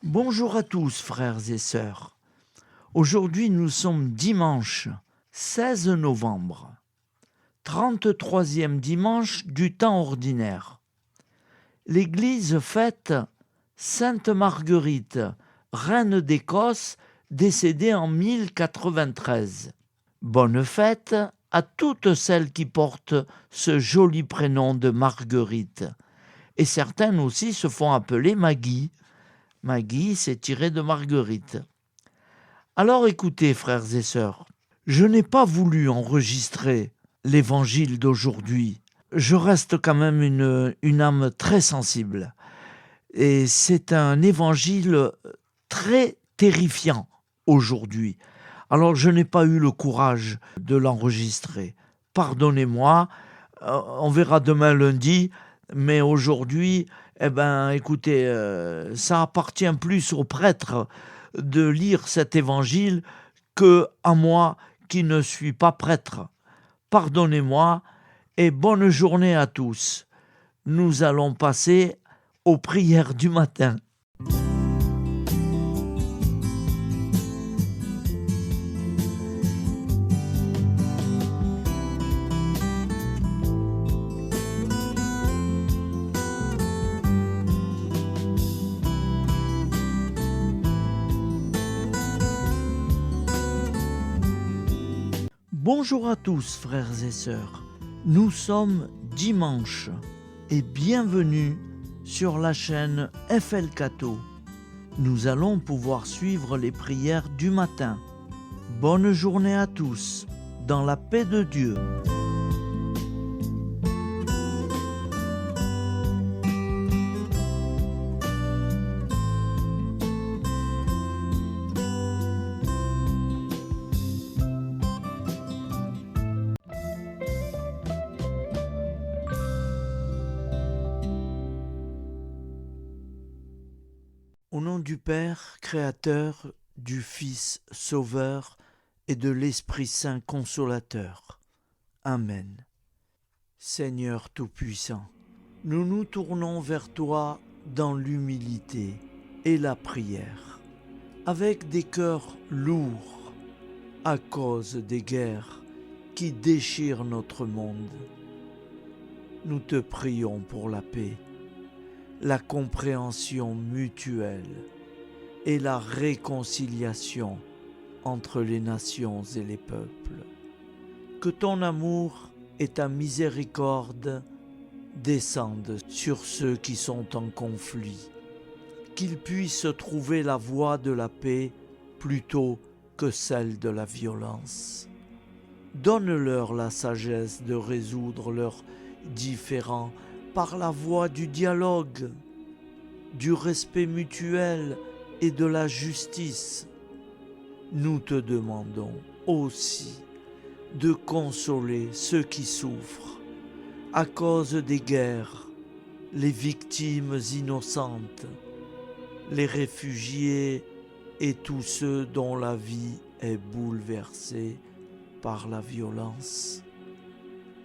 Bonjour à tous, frères et sœurs. Aujourd'hui, nous sommes dimanche 16 novembre, 33e dimanche du temps ordinaire. L'Église fête Sainte Marguerite, reine d'Écosse, décédée en 1093. Bonne fête à toutes celles qui portent ce joli prénom de Marguerite. Et certaines aussi se font appeler Maggie. Maggie, c'est tiré de Marguerite. Alors écoutez, frères et sœurs, je n'ai pas voulu enregistrer l'évangile d'aujourd'hui. Je reste quand même une âme très sensible. Et c'est un évangile très terrifiant aujourd'hui. Alors je n'ai pas eu le courage de l'enregistrer. Pardonnez-moi, on verra demain lundi, mais aujourd'hui, écoutez, ça appartient plus aux prêtres de lire cet évangile que à moi qui ne suis pas prêtre. Pardonnez-moi et bonne journée à tous. Nous allons passer aux prières du matin. Bonjour à tous, frères et sœurs. Nous sommes dimanche et bienvenue sur la chaîne FL Cato. Nous allons pouvoir suivre les prières du matin. Bonne journée à tous, dans la paix de Dieu. Au nom du Père, Créateur, du Fils, Sauveur et de l'Esprit Saint Consolateur. Amen. Seigneur Tout-Puissant, nous nous tournons vers toi dans l'humilité et la prière, avec des cœurs lourds à cause des guerres qui déchirent notre monde. Nous te prions pour la paix, la compréhension mutuelle et la réconciliation entre les nations et les peuples. Que ton amour et ta miséricorde descendent sur ceux qui sont en conflit, qu'ils puissent trouver la voie de la paix plutôt que celle de la violence. Donne-leur la sagesse de résoudre leurs différends par la voie du dialogue, du respect mutuel et de la justice. Nous te demandons aussi de consoler ceux qui souffrent à cause des guerres, les victimes innocentes, les réfugiés et tous ceux dont la vie est bouleversée par la violence.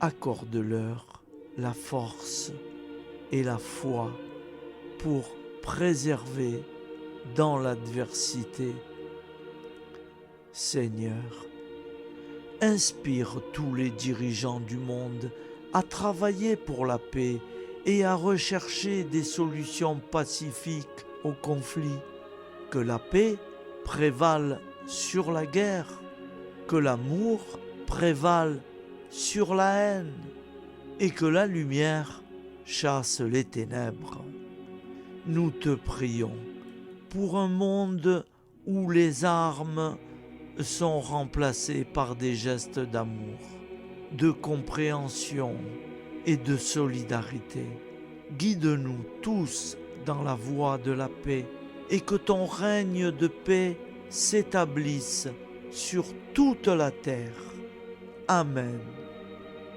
Accorde-leur la force et la foi pour préserver dans l'adversité. Seigneur, inspire tous les dirigeants du monde à travailler pour la paix et à rechercher des solutions pacifiques aux conflits. Que la paix prévale sur la guerre, que l'amour prévale sur la haine, et que la lumière chasse les ténèbres. Nous te prions pour un monde où les armes sont remplacées par des gestes d'amour, de compréhension et de solidarité. Guide-nous tous dans la voie de la paix et que ton règne de paix s'établisse sur toute la terre. Amen.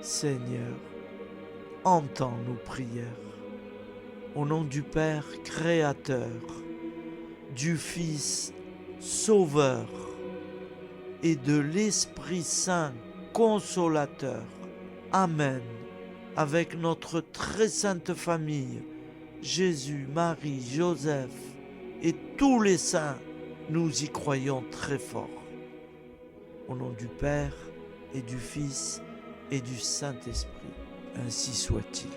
Seigneur, entends nos prières. Au nom du Père Créateur, du Fils Sauveur et de l'Esprit Saint Consolateur. Amen. Avec notre très sainte famille, Jésus, Marie, Joseph et tous les saints, nous y croyons très fort. Au nom du Père et du Fils et du Saint-Esprit, ainsi soit-il.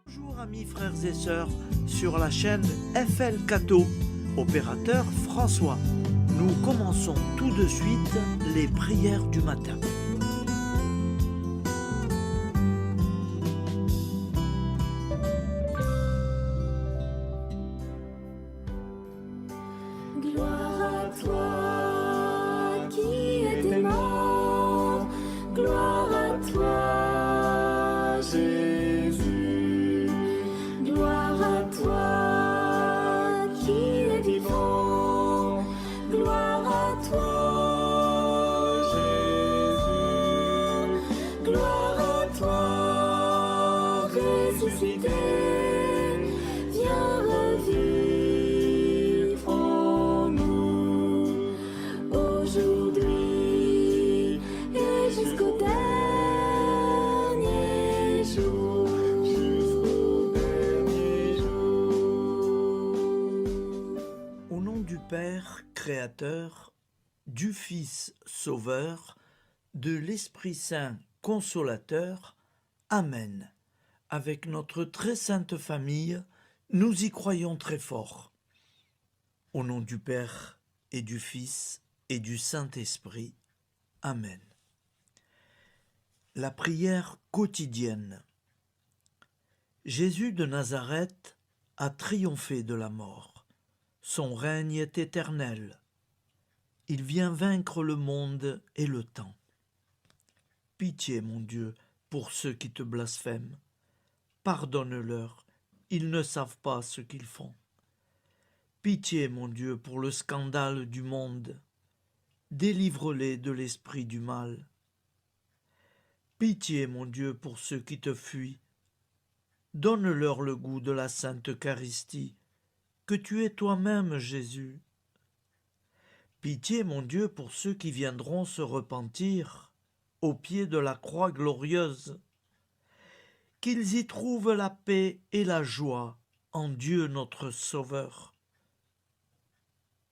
Bonjour amis frères et sœurs sur la chaîne FL Cato, opérateur François. Nous commençons tout de suite les prières du matin. Gloire à toi qui étais mort, gloire à toi Jésus, gloire à toi qui es vivant, gloire à toi Jésus, gloire à toi ressuscité, viens revivre en nous aujourd'hui et jusqu'au dernier jour. Au nom du Père créateur, du Fils sauveur, de l'Esprit Saint consolateur. Amen. Avec notre très sainte famille, nous y croyons très fort. Au nom du Père et du Fils et du Saint-Esprit. Amen. La prière quotidienne. Jésus de Nazareth a triomphé de la mort. Son règne est éternel. Il vient vaincre le monde et le temps. Pitié, mon Dieu, pour ceux qui te blasphèment. Pardonne-leur, ils ne savent pas ce qu'ils font. Pitié, mon Dieu, pour le scandale du monde. Délivre-les de l'esprit du mal. Pitié, mon Dieu, pour ceux qui te fuient. Donne-leur le goût de la Sainte Eucharistie, que tu es toi-même, Jésus. Pitié, mon Dieu, pour ceux qui viendront se repentir au pied de la croix glorieuse, qu'ils y trouvent la paix et la joie en Dieu notre Sauveur.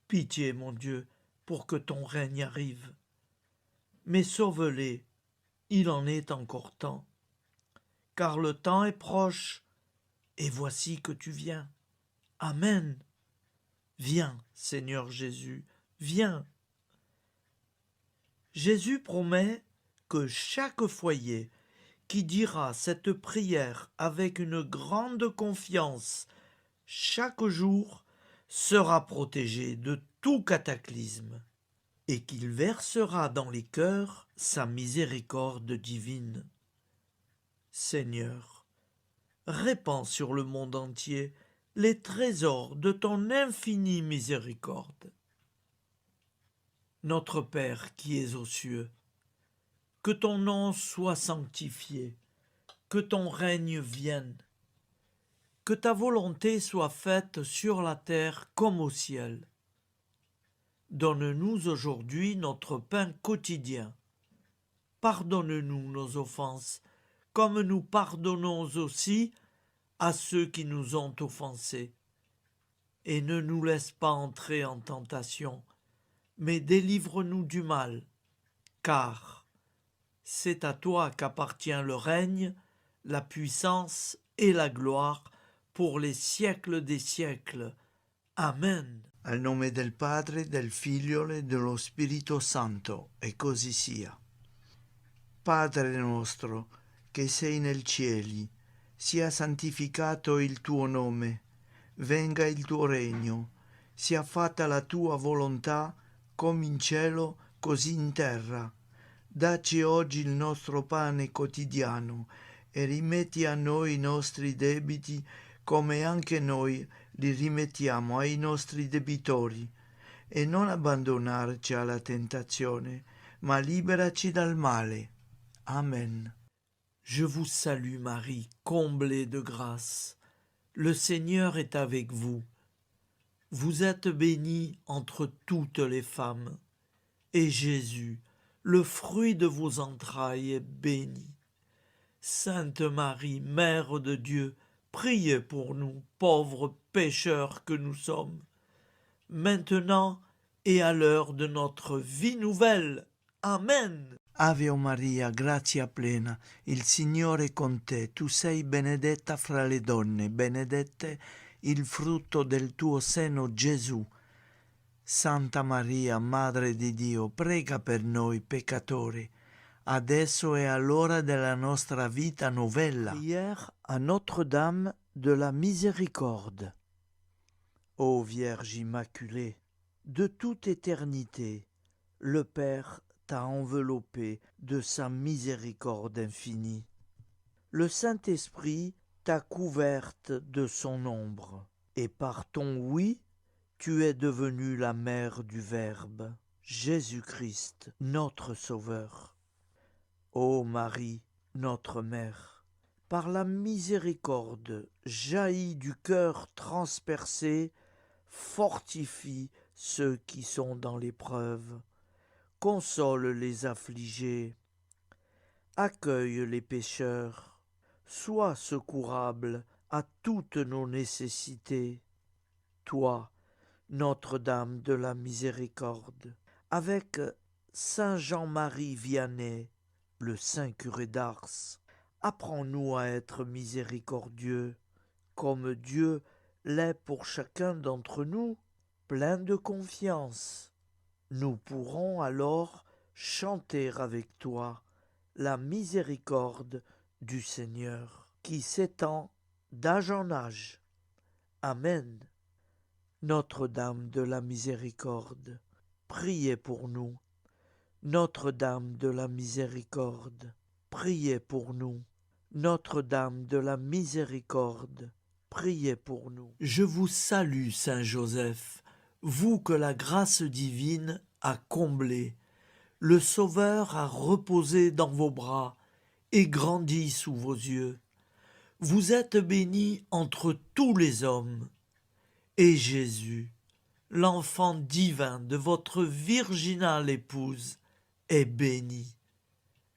Pitié, mon Dieu, pour que ton règne arrive. Mais sauve-les, il en est encore temps, car le temps est proche, et voici que tu viens. Amen. Viens, Seigneur Jésus, viens. Jésus promet que chaque foyer qui dira cette prière avec une grande confiance chaque jour sera protégé de tout cataclysme et qu'il versera dans les cœurs sa miséricorde divine. Seigneur, répands sur le monde entier les trésors de ton infinie miséricorde. Notre Père qui es aux cieux, que ton nom soit sanctifié, que ton règne vienne, que ta volonté soit faite sur la terre comme au ciel. Donne-nous aujourd'hui notre pain quotidien. Pardonne-nous nos offenses, comme nous pardonnons aussi à ceux qui nous ont offensés. Et ne nous laisse pas entrer en tentation, mais délivre-nous du mal, car c'est à toi qu'appartient le règne, la puissance et la gloire pour les siècles des siècles. Amen. Al nome del Padre, del Figlio e dello Spirito Santo, e così sia. Padre nostro, che sei nel cieli, sia santificato il tuo nome, venga il tuo regno, sia fatta la tua volontà, come in cielo, così in terra. Dacci oggi il nostro pane quotidiano e rimetti a noi i nostri debiti come anche noi li rimettiamo ai nostri debitori, e non abbandonarci alla tentazione, ma liberaci dal male. Amen. Je vous salue Marie, comblée de grâce. Le Seigneur est avec vous. Vous êtes bénie entre toutes les femmes, et Jésus, le fruit de vos entrailles est béni. Sainte Marie, Mère de Dieu, priez pour nous, pauvres pécheurs que nous sommes, maintenant et à l'heure de notre vie nouvelle. Amen. Ave Maria, grazia plena, il Signore è con te, tu sei benedetta fra le donne, benedetto il frutto del tuo seno, Gesù. Santa Maria, Madre di Dio, prega per noi peccatori, adesso e all'ora della nostra vita novella. Prière à Notre-Dame de la Miséricorde. Ô Vierge Immaculée, de toute éternité, le Père t'a enveloppé de sa miséricorde infinie. Le Saint-Esprit t'a couverte de son ombre, et par ton oui, tu es devenue la mère du Verbe, Jésus-Christ, notre Sauveur. Ô Marie, notre Mère, par la miséricorde jaillie du cœur transpercé, fortifie ceux qui sont dans l'épreuve, console les affligés, accueille les pécheurs, sois secourable à toutes nos nécessités. Toi, Notre-Dame de la Miséricorde, avec Saint Jean-Marie Vianney, le Saint curé d'Ars, apprends-nous à être miséricordieux, comme Dieu l'est pour chacun d'entre nous, plein de confiance. Nous pourrons alors chanter avec toi la miséricorde du Seigneur, qui s'étend d'âge en âge. Amen. Notre-Dame de la Miséricorde, priez pour nous. Notre-Dame de la Miséricorde, priez pour nous. Notre-Dame de la Miséricorde, priez pour nous. Je vous salue, Saint Joseph, vous que la grâce divine a comblé, le Sauveur a reposé dans vos bras et grandi sous vos yeux. Vous êtes bénie entre tous les hommes, et Jésus, l'enfant divin de votre virginale épouse, est béni.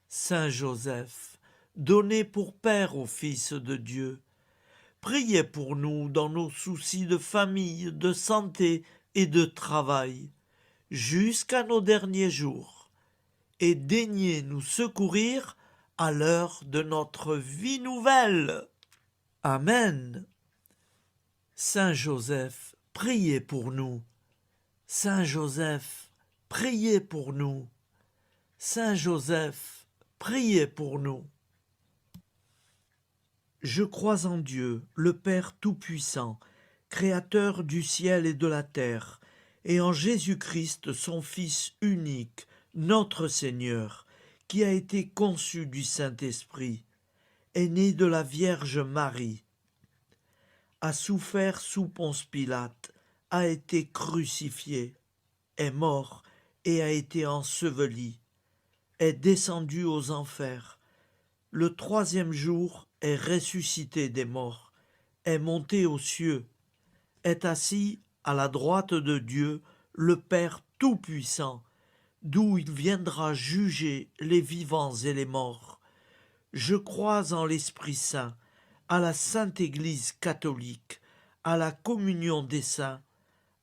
Saint Joseph, donné pour Père au Fils de Dieu, priez pour nous dans nos soucis de famille, de santé et de travail, jusqu'à nos derniers jours, et daignez nous secourir à l'heure de notre vie nouvelle. Amen. Saint Joseph, priez pour nous. Saint Joseph, priez pour nous. Saint Joseph, priez pour nous. Je crois en Dieu, le Père Tout-Puissant, Créateur du ciel et de la terre, et en Jésus-Christ, son Fils unique, notre Seigneur, qui a été conçu du Saint-Esprit, est né de la Vierge Marie, a souffert sous Ponce Pilate, a été crucifié, est mort et a été enseveli, est descendu aux enfers, le troisième jour est ressuscité des morts, est monté aux cieux, est assis à la droite de Dieu, le Père Tout-Puissant, d'où il viendra juger les vivants et les morts. Je crois en l'Esprit Saint, à la Sainte Église catholique, à la communion des saints,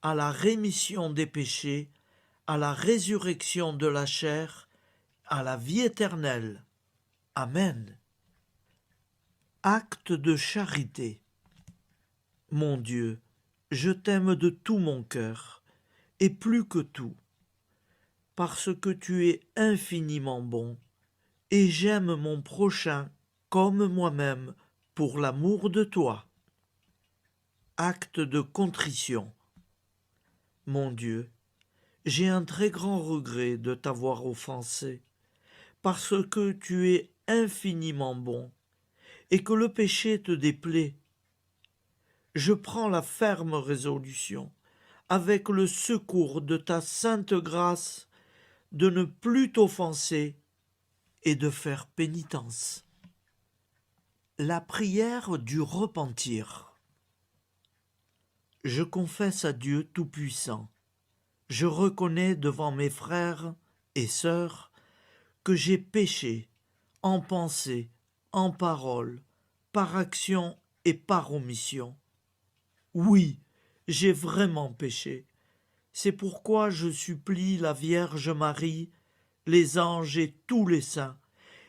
à la rémission des péchés, à la résurrection de la chair, à la vie éternelle. Amen. Acte de charité. Mon Dieu, je t'aime de tout mon cœur, et plus que tout, parce que tu es infiniment bon, et j'aime mon prochain comme moi-même pour l'amour de toi. Acte de contrition. Mon Dieu, j'ai un très grand regret de t'avoir offensé, parce que tu es infiniment bon, et que le péché te déplaît. Je prends la ferme résolution, avec le secours de ta sainte grâce, de ne plus t'offenser et de faire pénitence. La prière du repentir. Je confesse à Dieu Tout-Puissant, je reconnais devant mes frères et sœurs que j'ai péché en pensée, en parole, par action et par omission. Oui, j'ai vraiment péché. C'est pourquoi je supplie la Vierge Marie, les anges et tous les saints,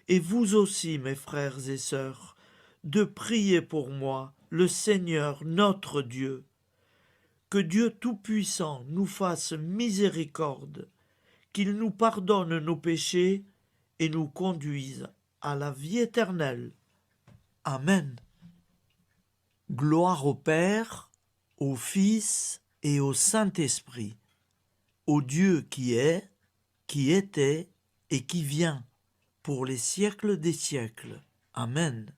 et vous aussi, mes frères et sœurs, de prier pour moi, le Seigneur notre Dieu. Que Dieu Tout-Puissant nous fasse miséricorde, qu'il nous pardonne nos péchés et nous conduise à la vie éternelle. Amen. Gloire au Père, au Fils et au Saint-Esprit, au Dieu qui est, qui était et qui vient, pour les siècles des siècles. Amen.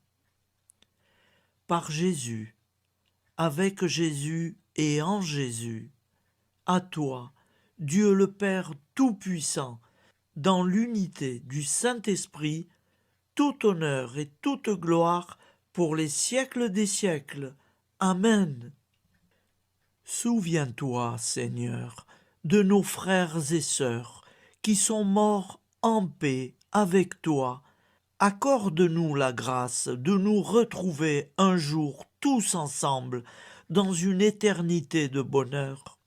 Par Jésus, avec Jésus et en Jésus, à toi, Dieu le Père Tout-Puissant, dans l'unité du Saint-Esprit, tout honneur et toute gloire pour les siècles des siècles. Amen. Souviens-toi, Seigneur, de nos frères et sœurs qui sont morts en paix avec toi. Accorde-nous la grâce de nous retrouver un jour tous ensemble dans une éternité de bonheur.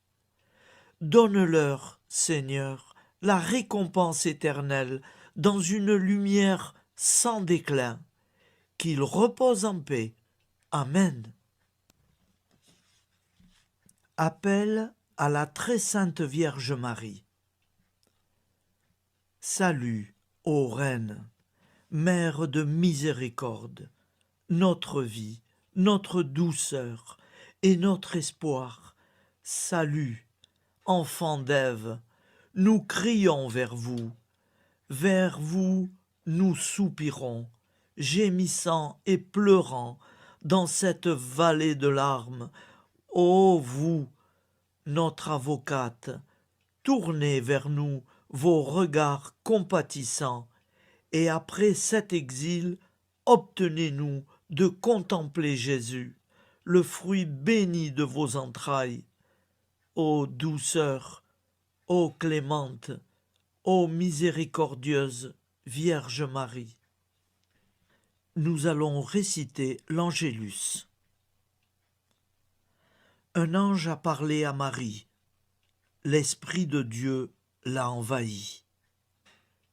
Donne-leur, Seigneur, la récompense éternelle dans une lumière sans déclin. Qu'ils reposent en paix. Amen. Appel à la très sainte Vierge Marie. Salut, ô Reine, Mère de miséricorde, notre vie, notre douceur et notre espoir. Salut, enfant d'Ève, nous crions vers vous. Vers vous, nous soupirons, gémissant et pleurant dans cette vallée de larmes. Ô vous, notre avocate, tournez vers nous vos regards compatissants, et après cet exil, obtenez-nous de contempler Jésus, le fruit béni de vos entrailles. Ô douceur, ô clémente, ô miséricordieuse Vierge Marie. Nous allons réciter l'Angélus. Un ange a parlé à Marie. L'Esprit de Dieu l'a envahie.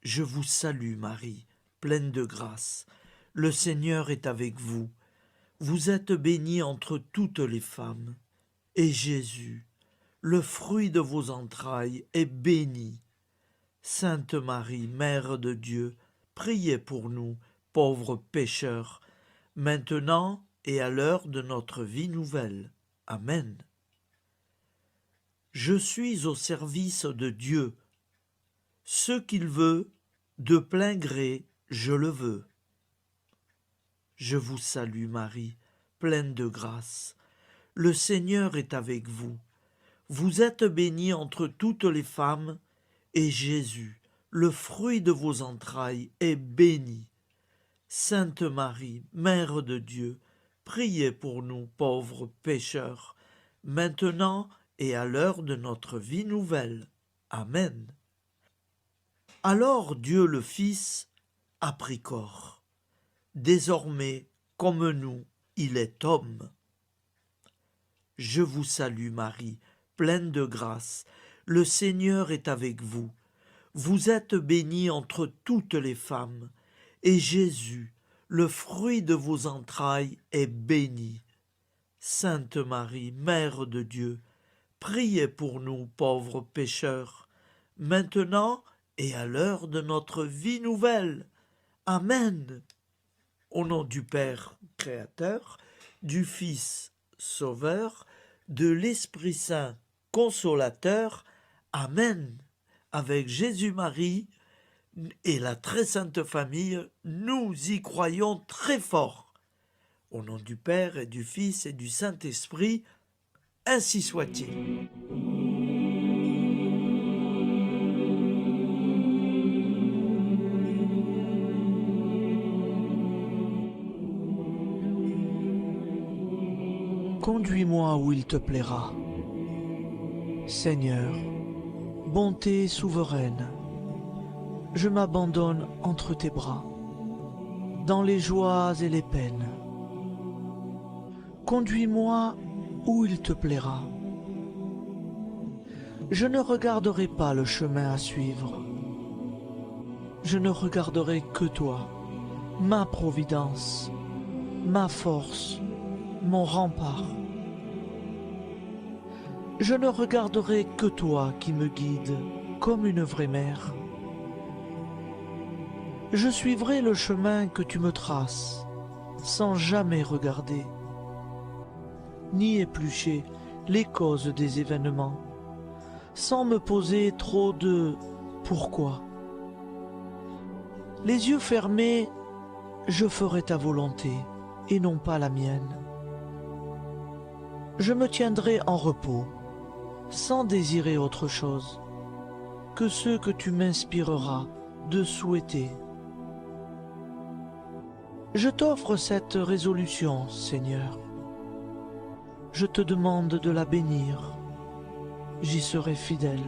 Je vous salue, Marie, pleine de grâce. Le Seigneur est avec vous. Vous êtes bénie entre toutes les femmes. Et Jésus, le fruit de vos entrailles, est béni. Sainte Marie, Mère de Dieu, priez pour nous, pauvres pécheurs, maintenant et à l'heure de notre vie nouvelle. Amen. Je suis au service de Dieu. Ce qu'il veut, de plein gré, je le veux. Je vous salue Marie, pleine de grâce. Le Seigneur est avec vous. Vous êtes bénie entre toutes les femmes, et Jésus, le fruit de vos entrailles, est béni. Sainte Marie, Mère de Dieu, priez pour nous pauvres pécheurs, maintenant et à l'heure de notre vie nouvelle. Amen. Alors Dieu le Fils a pris corps. Désormais, comme nous, il est homme. Je vous salue Marie, pleine de grâce. Le Seigneur est avec vous. Vous êtes bénie entre toutes les femmes, et Jésus, le fruit de vos entrailles, est béni. Sainte Marie, Mère de Dieu, priez pour nous pauvres pécheurs, maintenant et à l'heure de notre vie nouvelle. Amen. Au nom du Père Créateur, du Fils Sauveur, de l'Esprit Saint Consolateur. Amen. Avec Jésus-Marie et la très sainte famille, nous y croyons très fort. Au nom du Père et du Fils et du Saint-Esprit, ainsi soit-il. Conduis-moi où il te plaira. Seigneur, bonté souveraine, je m'abandonne entre tes bras, dans les joies et les peines. Conduis-moi où il te plaira. Je ne regarderai pas le chemin à suivre. Je ne regarderai que toi, ma providence, ma force, mon rempart. Je ne regarderai que toi qui me guides comme une vraie mère. Je suivrai le chemin que tu me traces, sans jamais regarder, ni éplucher les causes des événements, sans me poser trop de « pourquoi ». Les yeux fermés, je ferai ta volonté et non pas la mienne. Je me tiendrai en repos, sans désirer autre chose que ce que tu m'inspireras de souhaiter. Je t'offre cette résolution, Seigneur. Je te demande de la bénir. J'y serai fidèle.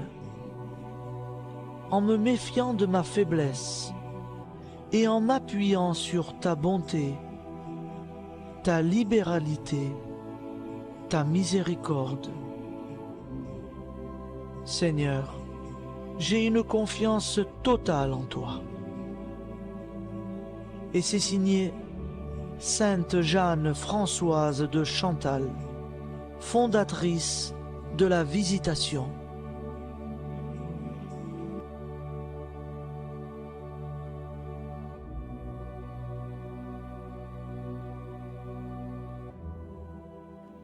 En me méfiant de ma faiblesse et en m'appuyant sur ta bonté, ta libéralité, ta miséricorde. Seigneur, j'ai une confiance totale en toi. Et c'est signé Sainte Jeanne Françoise de Chantal, fondatrice de la Visitation.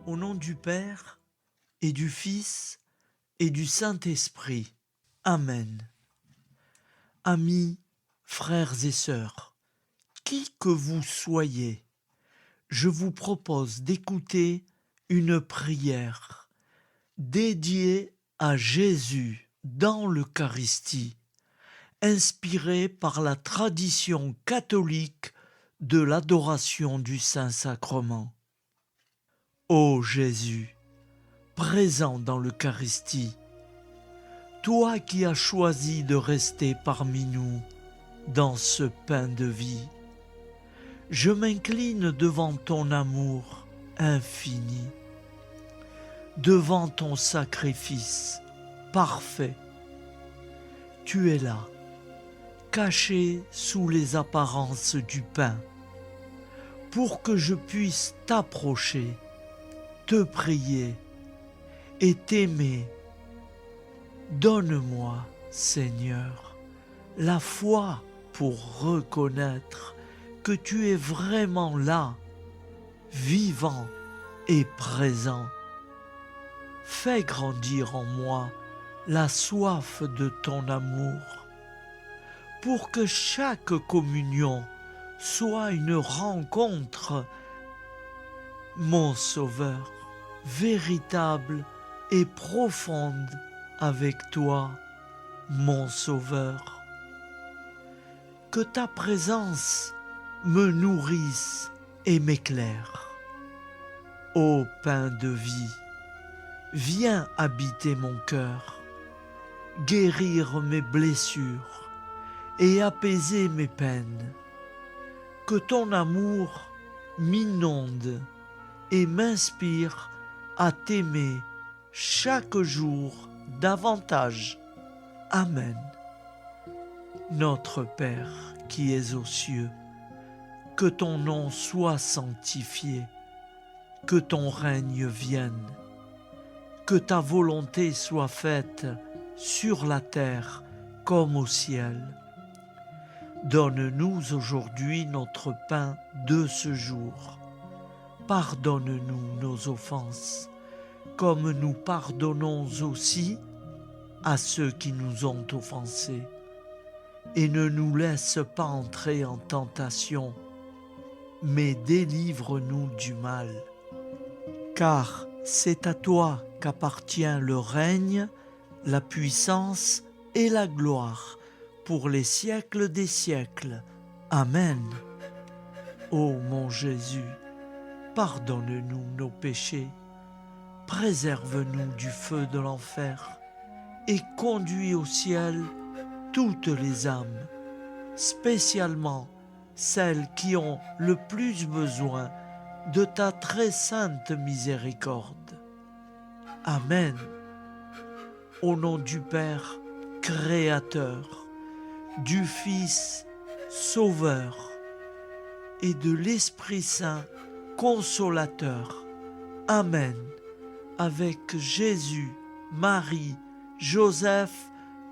Au nom du Père et du Fils et du Saint-Esprit. Amen. Amis, frères et sœurs, qui que vous soyez, je vous propose d'écouter une prière dédiée à Jésus dans l'Eucharistie, inspirée par la tradition catholique de l'adoration du Saint-Sacrement. Ô Jésus, présent dans l'Eucharistie, toi qui as choisi de rester parmi nous dans ce pain de vie, je m'incline devant ton amour infini, devant ton sacrifice parfait. Tu es là, caché sous les apparences du pain, pour que je puisse t'approcher, te prier et t'aimer. Donne-moi, Seigneur, la foi pour reconnaître que tu es vraiment là, vivant et présent. Fais grandir en moi la soif de ton amour, pour que chaque communion soit une rencontre, mon Sauveur, véritable et profonde avec toi, mon Sauveur. Que ta présence me nourrisse et m'éclaire. Ô pain de vie, viens habiter mon cœur, guérir mes blessures et apaiser mes peines. Que ton amour m'inonde et m'inspire à t'aimer chaque jour davantage. Amen. Notre Père qui es aux cieux, que ton nom soit sanctifié, que ton règne vienne, que ta volonté soit faite sur la terre comme au ciel. Donne-nous aujourd'hui notre pain de ce jour. Pardonne-nous nos offenses, comme nous pardonnons aussi à ceux qui nous ont offensés. Et ne nous laisse pas entrer en tentation, mais délivre-nous du mal. Car c'est à toi qu'appartient le règne, la puissance et la gloire pour les siècles des siècles. Amen. Ô mon Jésus, pardonne-nous nos péchés, préserve-nous du feu de l'enfer et conduis au ciel toutes les âmes, spécialement celles qui ont le plus besoin de ta très sainte miséricorde. Amen. Au nom du Père Créateur, du Fils Sauveur et de l'Esprit Saint Consolateur. Amen. Avec Jésus, Marie, Joseph,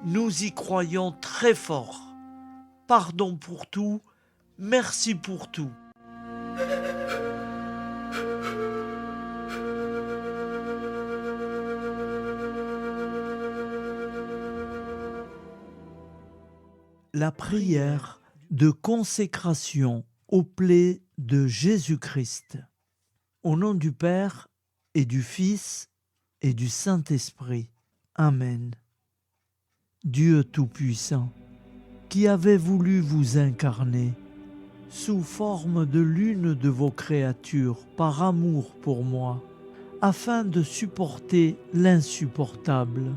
nous y croyons très fort. Pardon pour tout, merci pour tout. La prière de consécration aux plaies de Jésus-Christ. Au nom du Père et du Fils et du Saint-Esprit. Amen. Dieu Tout-Puissant, qui avez voulu vous incarner sous forme de l'une de vos créatures par amour pour moi, afin de supporter l'insupportable,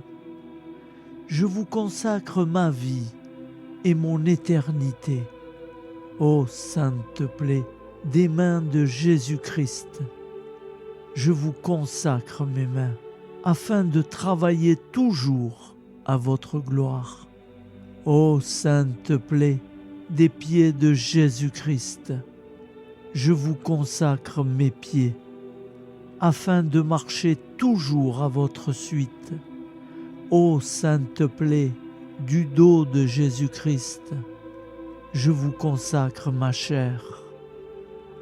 je vous consacre ma vie et mon éternité. Ô sainte plaie des mains de Jésus-Christ, je vous consacre mes mains, afin de travailler toujours à votre gloire. Ô sainte plaie des pieds de Jésus-Christ, je vous consacre mes pieds, afin de marcher toujours à votre suite. Ô sainte plaie du dos de Jésus-Christ, je vous consacre ma chair,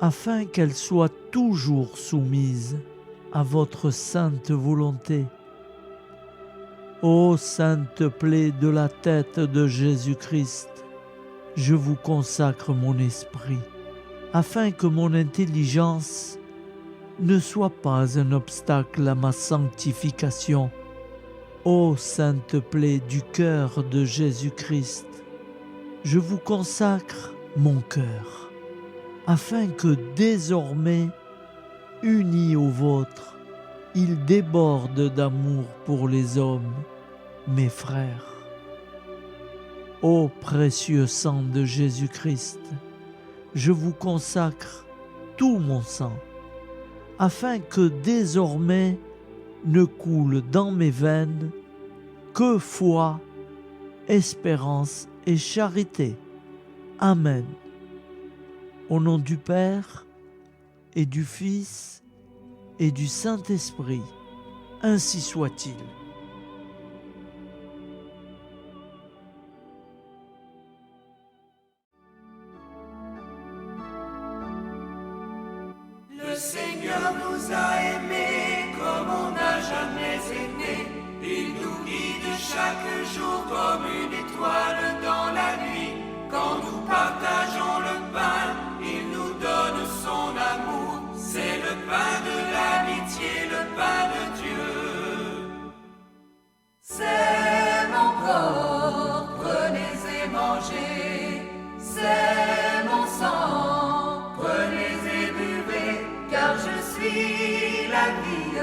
afin qu'elle soit toujours soumise à votre sainte volonté. Ô sainte plaie de la tête de Jésus-Christ, je vous consacre mon esprit, afin que mon intelligence ne soit pas un obstacle à ma sanctification. Ô sainte plaie du cœur de Jésus-Christ, je vous consacre mon cœur, afin que désormais, uni au vôtre, il déborde d'amour pour les hommes, mes frères. Ô précieux sang de Jésus-Christ, je vous consacre tout mon sang, afin que désormais ne coule dans mes veines que foi, espérance et charité. Amen. Au nom du Père et du Fils et du Saint-Esprit, ainsi soit-il. Le Seigneur nous a aimés comme on n'a jamais aimé. Il nous guide chaque jour comme une étoile dans la nuit. Quand nous partageons le pain, il nous donne son amour. C'est le pain de l'amitié, le pain de Dieu. C'est mon corps, prenez et mangez. C'est mon sang, prenez et buvez. Car je suis la vie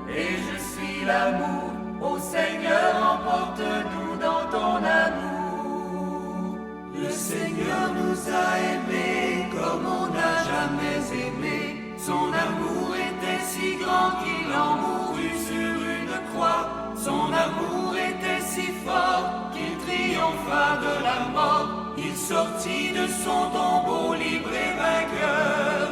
et je suis l'amour. Ô Seigneur, emporte-nous dans ton amour. Le Seigneur nous a aimés comme on n'a jamais aimé. Son amour était si grand qu'il en mourut sur une croix. Son amour était si fort qu'il triompha de la mort. Il sortit de son tombeau libre et vainqueur.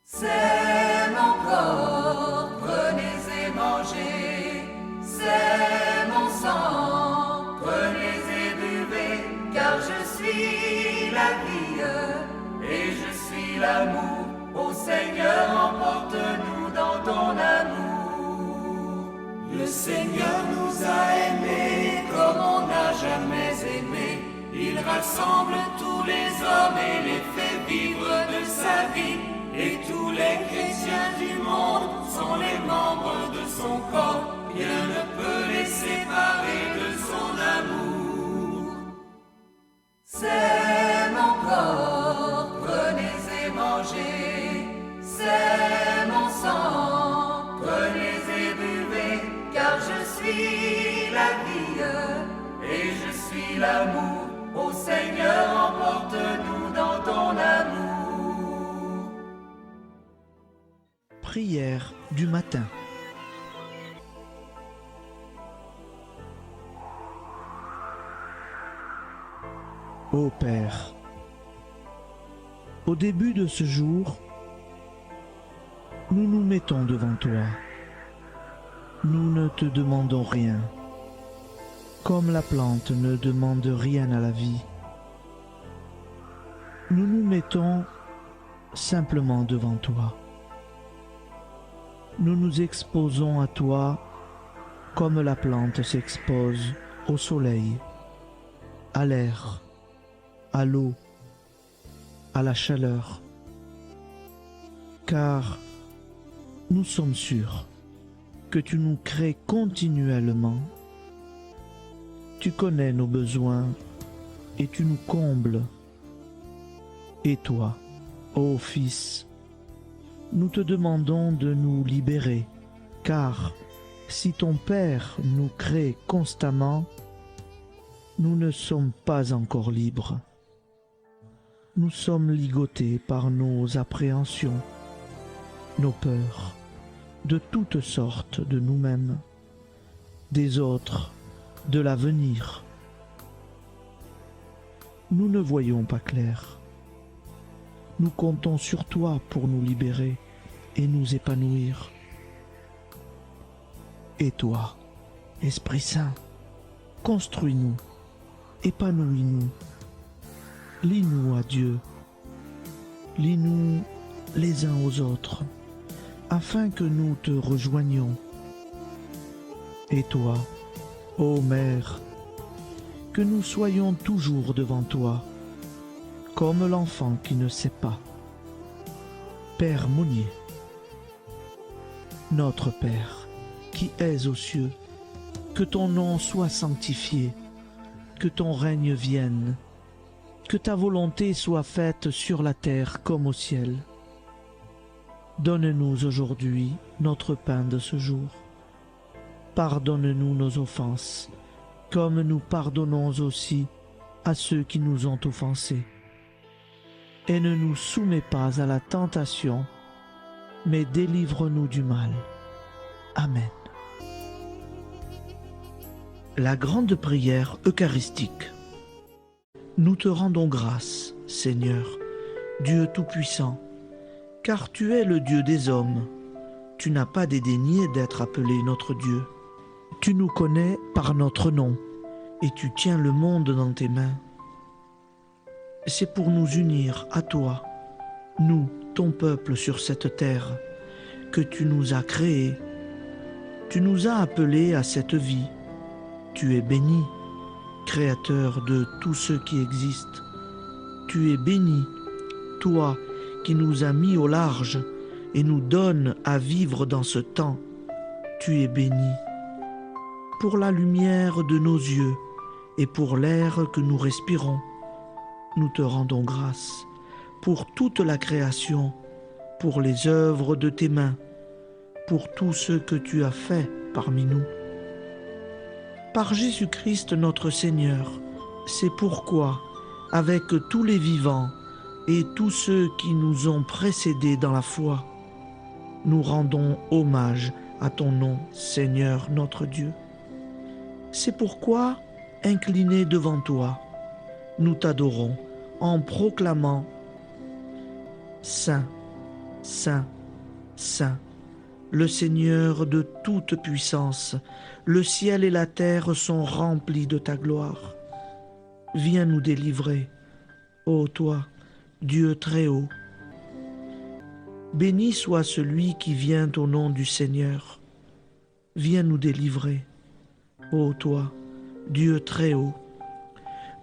C'est mon corps, prenez et mangez. C'est mon sang, prenez et buvez. Car je suis la vie et je suis l'amour. Ô Seigneur, emporte-nous dans ton amour. Le Seigneur nous a aimés comme on n'a jamais aimé. Il rassemble tous les hommes et les fait vivre de sa vie. Et tous les chrétiens du monde sont les membres de son corps. Rien ne peut les séparer de son amour. C'est mon corps, prenez et mangez. C'est mon sang, prenez et buvez. Car je suis la vie et l'amour. Ô Seigneur, emporte-nous dans ton amour. Prière du matin. Ô Père, au début de ce jour, nous nous mettons devant toi. Nous ne te demandons rien, comme la plante ne demande rien à la vie. Nous nous mettons simplement devant toi. Nous nous exposons à toi comme la plante s'expose au soleil, à l'air, à l'eau, à la chaleur, car nous sommes sûrs que tu nous crées continuellement. Tu connais nos besoins et tu nous combles. Et toi, ô Fils, nous te demandons de nous libérer, car si ton Père nous crée constamment, nous ne sommes pas encore libres. Nous sommes ligotés par nos appréhensions, nos peurs, de toutes sortes de nous-mêmes, des autres, de l'avenir. Nous ne voyons pas clair. Nous comptons sur toi pour nous libérer et nous épanouir. Et toi, Esprit Saint, construis-nous, épanouis-nous, lie-nous à Dieu, lie-nous les uns aux autres, afin que nous te rejoignions. Et toi, ô Mère, que nous soyons toujours devant toi, comme l'enfant qui ne sait pas. Père Monnier, notre Père, qui es aux cieux, que ton nom soit sanctifié, que ton règne vienne, que ta volonté soit faite sur la terre comme au ciel. Donne-nous aujourd'hui notre pain de ce jour. Pardonne-nous nos offenses, comme nous pardonnons aussi à ceux qui nous ont offensés. Et ne nous soumets pas à la tentation, mais délivre-nous du mal. Amen. La grande prière eucharistique. Nous te rendons grâce, Seigneur, Dieu Tout-Puissant, car tu es le Dieu des hommes. Tu n'as pas dédaigné d'être appelé notre Dieu. Tu nous connais par notre nom, et tu tiens le monde dans tes mains. C'est pour nous unir à toi, nous, ton peuple sur cette terre, que tu nous as créés. Tu nous as appelés à cette vie. Tu es béni, Créateur de tous ceux qui existent. Tu es béni, toi qui nous as mis au large et nous donnes à vivre dans ce temps. Tu es béni. Pour la lumière de nos yeux et pour l'air que nous respirons, nous te rendons grâce. Pour toute la création, pour les œuvres de tes mains, pour tout ce que tu as fait parmi nous. Par Jésus-Christ notre Seigneur, c'est pourquoi, avec tous les vivants et tous ceux qui nous ont précédés dans la foi, nous rendons hommage à ton nom, Seigneur notre Dieu. C'est pourquoi, inclinés devant toi, nous t'adorons en proclamant « Saint, Saint, Saint ». Le Seigneur de toute puissance, le ciel et la terre sont remplis de ta gloire. Viens nous délivrer, ô toi, Dieu très haut. Béni soit celui qui vient au nom du Seigneur. Viens nous délivrer, ô toi, Dieu très haut.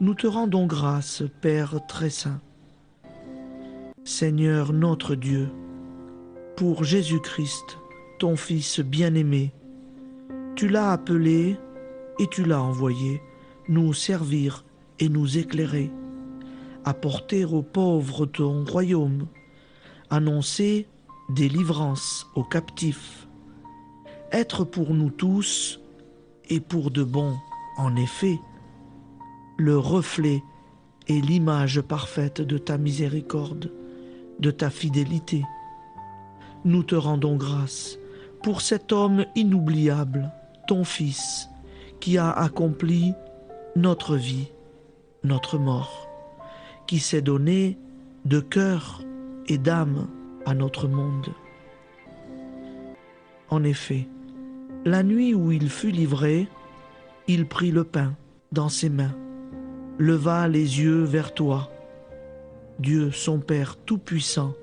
Nous te rendons grâce, Père très saint. Seigneur notre Dieu, pour Jésus-Christ, ton Fils bien-aimé, tu l'as appelé et tu l'as envoyé nous servir et nous éclairer, apporter aux pauvres ton royaume, annoncer délivrance aux captifs, être pour nous tous et pour de bon, en effet, le reflet et l'image parfaite de ta miséricorde, de ta fidélité. Nous te rendons grâce pour cet homme inoubliable, ton Fils, qui a accompli notre vie, notre mort, qui s'est donné de cœur et d'âme à notre monde. En effet, la nuit où il fut livré, il prit le pain dans ses mains, leva les yeux vers toi. Dieu, son Père Tout-Puissant,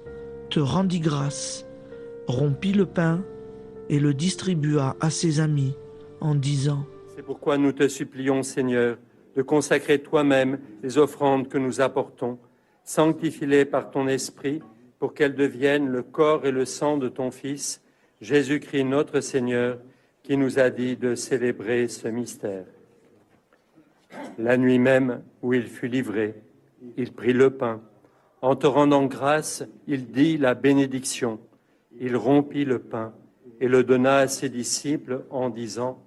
te rendit grâce, rompit le pain et le distribua à ses amis en disant : C'est pourquoi nous te supplions, Seigneur, de consacrer toi-même les offrandes que nous apportons. Sanctifie-les par ton Esprit pour qu'elles deviennent le corps et le sang de ton Fils, Jésus-Christ notre Seigneur, qui nous a dit de célébrer ce mystère. La nuit même où il fut livré, il prit le pain. En te rendant grâce, il dit la bénédiction. Il rompit le pain et le donna à ses disciples en disant :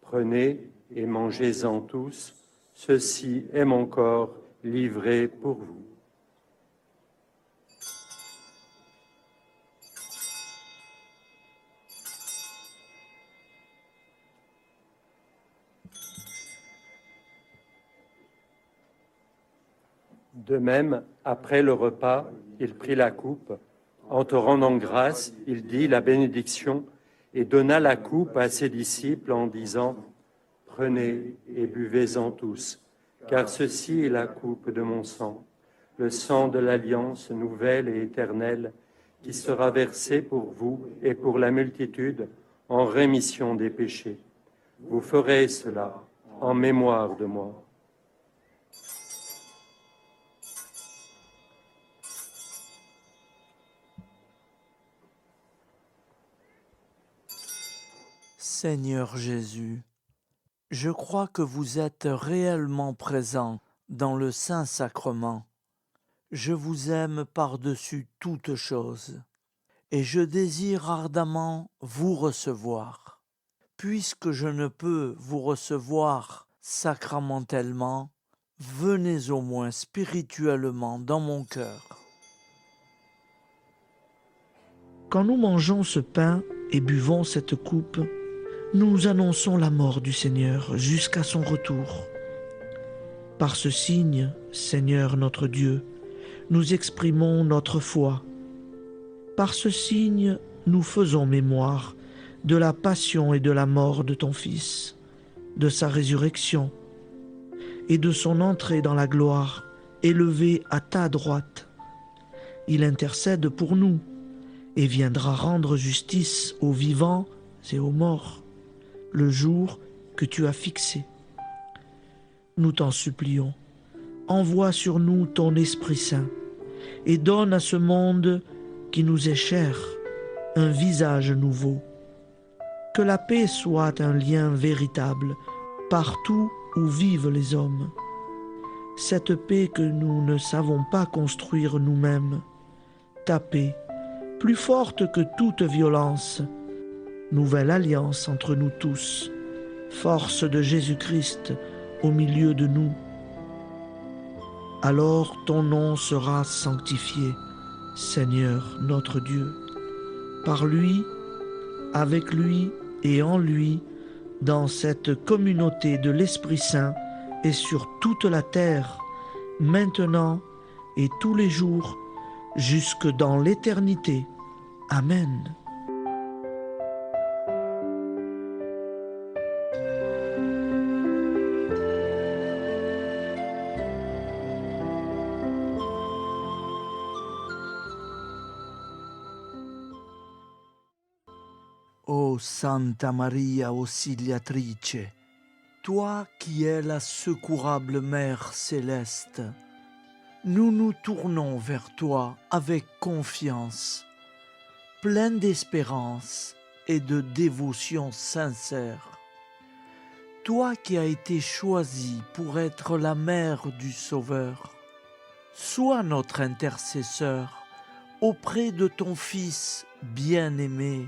Prenez et mangez-en tous, ceci est mon corps livré pour vous. De même, après le repas, il prit la coupe. En te rendant grâce, il dit la bénédiction et donna la coupe à ses disciples en disant : Prenez et buvez-en tous, car ceci est la coupe de mon sang, le sang de l'alliance nouvelle et éternelle, qui sera versé pour vous et pour la multitude en rémission des péchés. Vous ferez cela en mémoire de moi. Seigneur Jésus, je crois que vous êtes réellement présent dans le Saint-Sacrement. Je vous aime par-dessus toute chose et je désire ardemment vous recevoir. Puisque je ne peux vous recevoir sacramentellement, venez au moins spirituellement dans mon cœur. Quand nous mangeons ce pain et buvons cette coupe, nous annonçons la mort du Seigneur jusqu'à son retour. Par ce signe, Seigneur notre Dieu, nous exprimons notre foi. Par ce signe, nous faisons mémoire de la passion et de la mort de ton Fils, de sa résurrection et de son entrée dans la gloire, élevé à ta droite. Il intercède pour nous et viendra rendre justice aux vivants et aux morts, le jour que tu as fixé. Nous t'en supplions, envoie sur nous ton Esprit Saint et donne à ce monde qui nous est cher un visage nouveau. Que la paix soit un lien véritable partout où vivent les hommes. Cette paix que nous ne savons pas construire nous-mêmes, ta paix, plus forte que toute violence, nouvelle alliance entre nous tous, force de Jésus-Christ au milieu de nous. Alors ton nom sera sanctifié, Seigneur notre Dieu. Par lui, avec lui et en lui, dans cette communauté de l'Esprit Saint et sur toute la terre, maintenant et tous les jours, jusque dans l'éternité. Amen. Ô Santa Maria Auxiliatrice, toi qui es la secourable Mère céleste, nous nous tournons vers toi avec confiance, plein d'espérance et de dévotion sincère. Toi qui as été choisie pour être la mère du Sauveur, sois notre intercesseur auprès de ton Fils bien-aimé.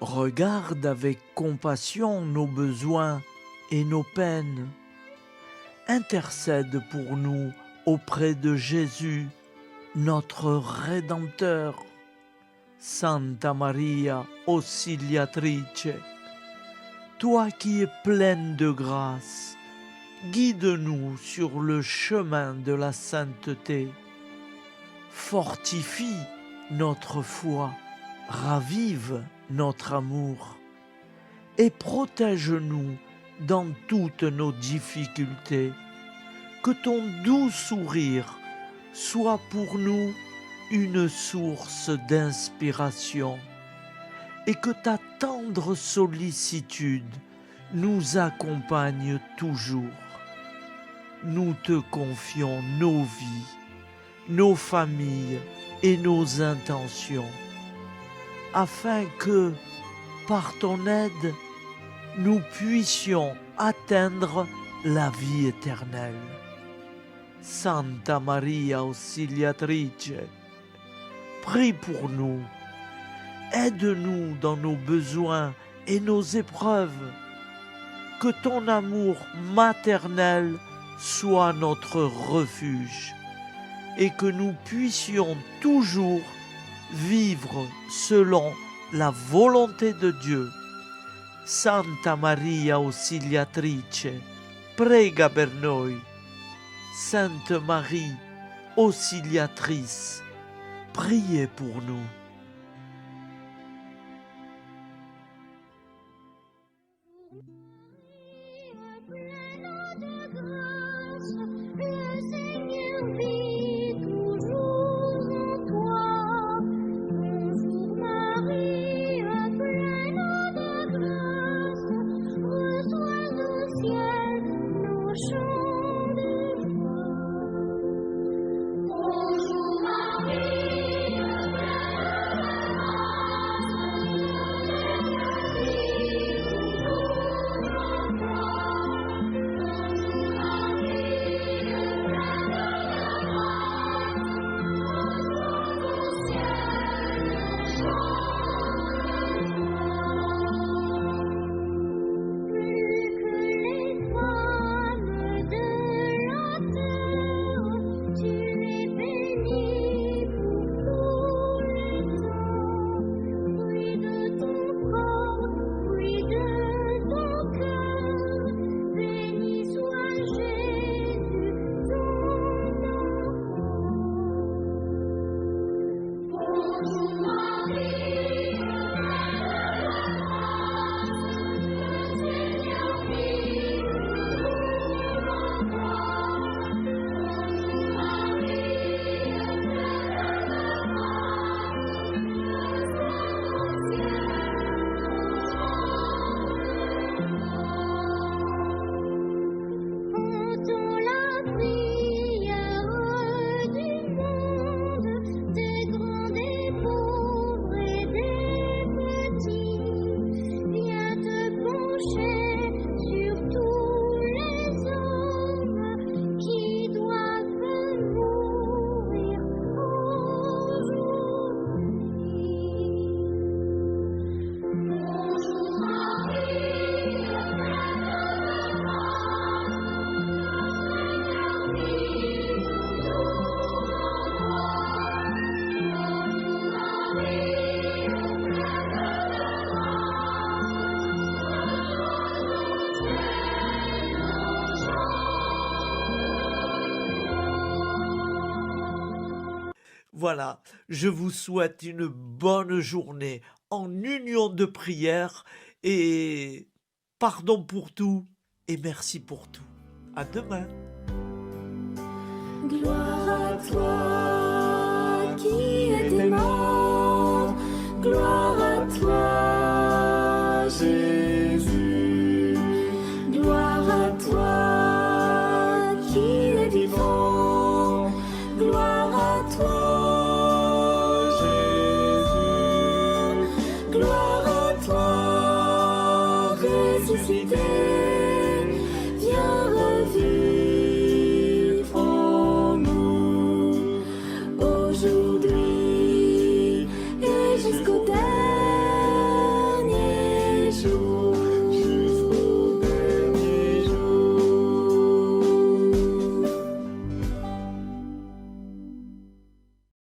Regarde avec compassion nos besoins et nos peines. intercède pour nous auprès de Jésus, notre Rédempteur. Santa Maria Auxiliatrice, toi qui es pleine de grâce, guide-nous sur le chemin de la sainteté. Fortifie notre foi, ravive notre amour et protège-nous dans toutes nos difficultés. Que ton doux sourire soit pour nous une source d'inspiration et que ta tendre sollicitude nous accompagne toujours. Nous te confions nos vies, nos familles et nos intentions, afin que, par ton aide, nous puissions atteindre la vie éternelle. Santa Maria Auxiliatrice, prie pour nous, aide-nous dans nos besoins et nos épreuves, que ton amour maternel soit notre refuge et que nous puissions toujours vivre selon la volonté de Dieu. Santa Maria Auxiliatrice, prega per noi. Sainte Marie, Auxiliatrice, priez pour nous. Voilà, je vous souhaite une bonne journée en union de prière et pardon pour tout et merci pour tout. À demain. Gloire